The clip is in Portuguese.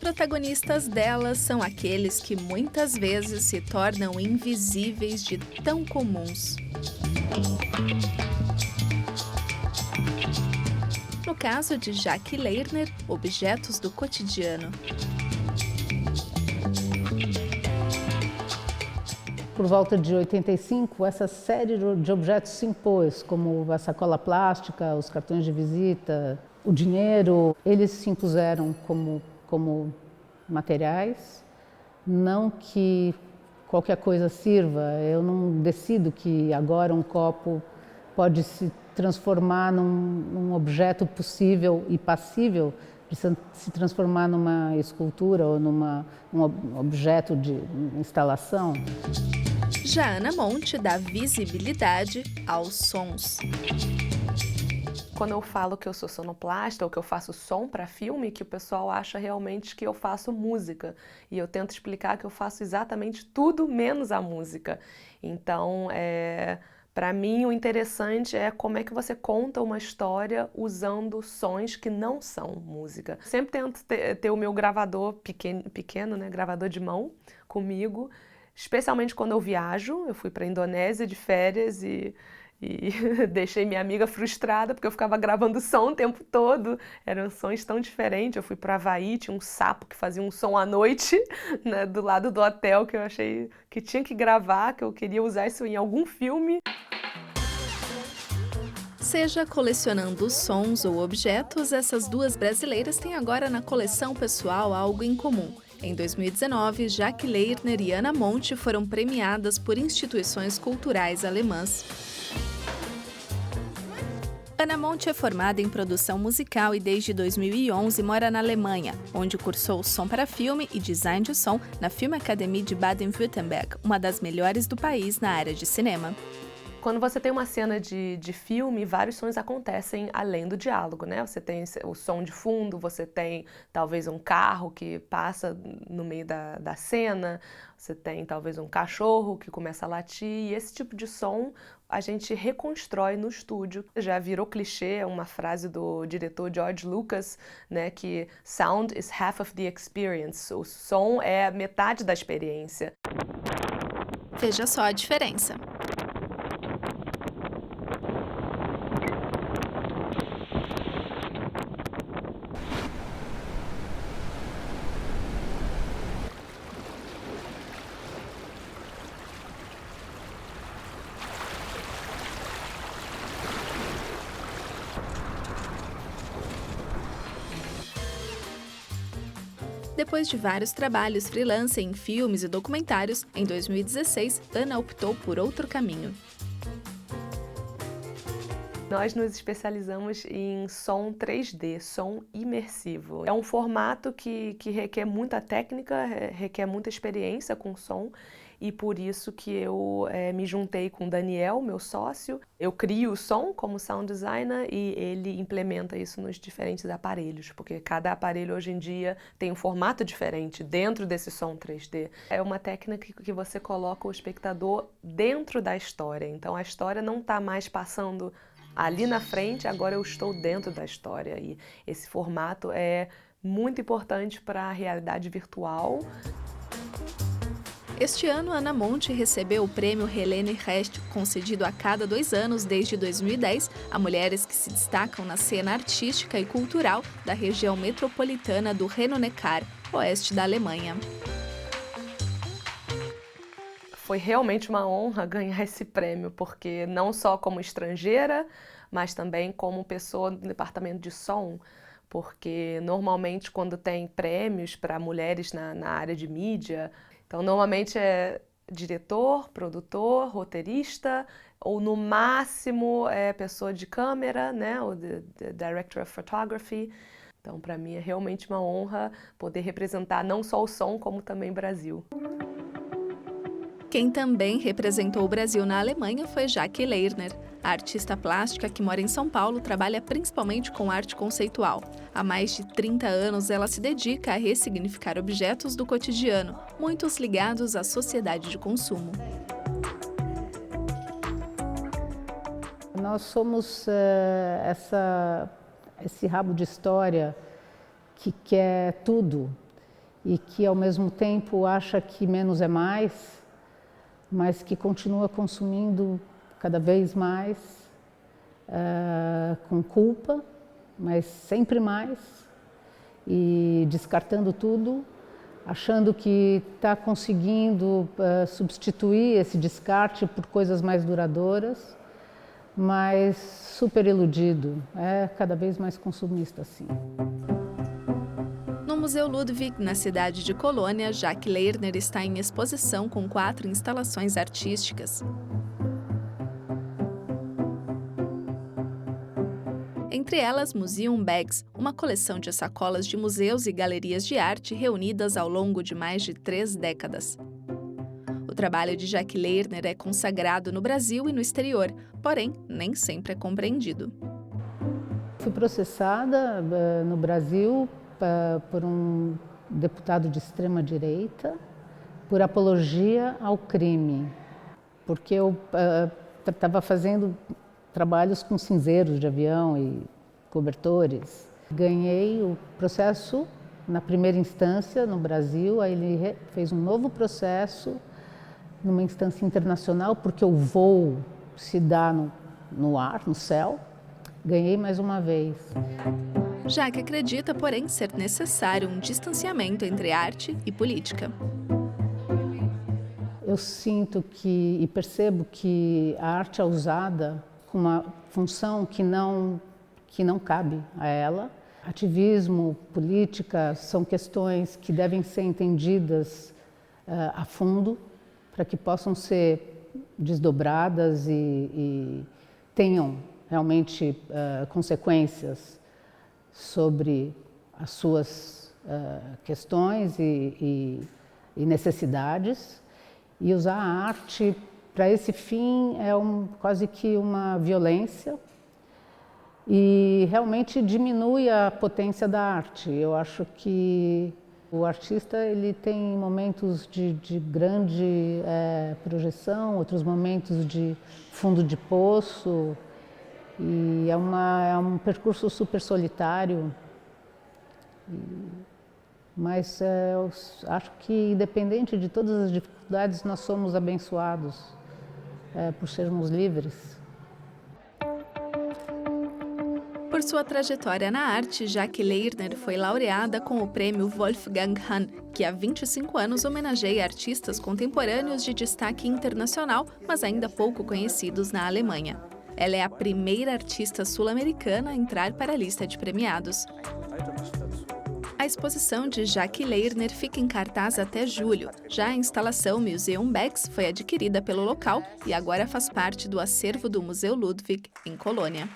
protagonistas delas são aqueles que muitas vezes se tornam invisíveis de tão comuns. No caso de Jacques Lerner, objetos do cotidiano. Por volta de 85, essa série de objetos se impôs, como a sacola plástica, os cartões de visita, o dinheiro. Eles se impuseram como materiais, não que qualquer coisa sirva. Eu não decido que agora um copo pode se transformar num objeto possível e passível de se transformar numa escultura ou um objeto de instalação. Já Ana Monte dá visibilidade aos sons. Quando eu falo que eu sou sonoplasta ou que eu faço som para filme, que o pessoal acha realmente que eu faço música. E eu tento explicar que eu faço exatamente tudo menos a música. Então, para mim, o interessante é como é que você conta uma história usando sons que não são música. Sempre tento ter o meu gravador pequeno, né, gravador de mão comigo, especialmente quando eu viajo. Eu fui para a Indonésia de férias e deixei minha amiga frustrada porque eu ficava gravando som o tempo todo. Eram sons tão diferentes. Eu fui para o Havaí, tinha um sapo que fazia um som à noite, né, do lado do hotel, que eu achei que tinha que gravar, que eu queria usar isso em algum filme. Seja colecionando sons ou objetos, essas duas brasileiras têm agora na coleção pessoal algo em comum. Em 2019, Jacques Lerner e Ana Monte foram premiadas por instituições culturais alemãs. Ana Monte é formada em produção musical e desde 2011 mora na Alemanha, onde cursou som para filme e design de som na Filmakademie de Baden-Württemberg, uma das melhores do país na área de cinema. Quando você tem uma cena de filme, vários sons acontecem além do diálogo, né? Você tem o som de fundo, você tem talvez um carro que passa no meio da cena, você tem talvez um cachorro que começa a latir, e esse tipo de som a gente reconstrói no estúdio. Já virou clichê uma frase do diretor George Lucas, né, que sound is half of the experience. O som é metade da experiência. Veja só a diferença. Depois de vários trabalhos freelance em filmes e documentários, em 2016, Ana optou por outro caminho. Nós nos especializamos em som 3D, som imersivo. É um formato que requer muita técnica, requer muita experiência com som, e por isso que eu me juntei com o Daniel, meu sócio. Eu crio o som como sound designer e ele implementa isso nos diferentes aparelhos, porque cada aparelho hoje em dia tem um formato diferente dentro desse som 3D. É uma técnica que você coloca o espectador dentro da história, então a história não está mais passando ali na frente, agora eu estou dentro da história, e esse formato é muito importante para a realidade virtual. Este ano, Ana Monte recebeu o prêmio Helene Rest, concedido a cada 2 anos desde 2010 a mulheres que se destacam na cena artística e cultural da região metropolitana do Rheno-Neckar, oeste da Alemanha. Foi realmente uma honra ganhar esse prêmio, porque não só como estrangeira, mas também como pessoa do departamento de som, porque normalmente quando tem prêmios para mulheres na área de mídia, então normalmente é diretor, produtor, roteirista, ou no máximo é pessoa de câmera, né, ou director of photography. Então para mim é realmente uma honra poder representar não só o som, como também o Brasil. Quem também representou o Brasil na Alemanha foi Jacques Lerner. A artista plástica que mora em São Paulo trabalha principalmente com arte conceitual. Há mais de 30 anos, ela se dedica a ressignificar objetos do cotidiano, muitos ligados à sociedade de consumo. Nós somos esse rabo de história que quer tudo. e que ao mesmo tempo acha que menos é mais, mas que continua consumindo cada vez mais, com culpa, mas sempre mais, e descartando tudo, achando que está conseguindo substituir esse descarte por coisas mais duradouras, mas super iludido, cada vez mais consumista, assim. No Museu Ludwig, na cidade de Colônia, Jacques Lerner está em exposição com 4 instalações artísticas. Entre elas, Museum Bags, uma coleção de sacolas de museus e galerias de arte reunidas ao longo de mais de 3 décadas. O trabalho de Jacques Lerner é consagrado no Brasil e no exterior, porém, nem sempre é compreendido. Fui processada no Brasil por um deputado de extrema-direita por apologia ao crime, porque eu estava fazendo trabalhos com cinzeiros de avião e cobertores. Ganhei o processo na primeira instância no Brasil, aí ele fez um novo processo numa instância internacional, porque o voo se dá no ar, no céu. Ganhei mais uma vez. Jacques acredita, porém, ser necessário um distanciamento entre arte e política. Eu sinto e percebo que a arte é usada com uma função que não cabe a ela. Ativismo, política são questões que devem ser entendidas a fundo para que possam ser desdobradas e tenham realmente consequências sobre as suas questões e necessidades. E usar a arte para esse fim é quase que uma violência e realmente diminui a potência da arte. Eu acho que o artista ele tem momentos de grande projeção, outros momentos de fundo de poço, e é um percurso super solitário. Mas eu acho que, independente de todas as dificuldades, nós somos abençoados por sermos livres. Por sua trajetória na arte, Jacques Lerner foi laureada com o prêmio Wolfgang Hahn, que há 25 anos homenageia artistas contemporâneos de destaque internacional, mas ainda pouco conhecidos na Alemanha. Ela é a primeira artista sul-americana a entrar para a lista de premiados. A exposição de Jacques Lerner fica em cartaz até julho. Já a instalação Museum Bags foi adquirida pelo local e agora faz parte do acervo do Museu Ludwig, em Colônia.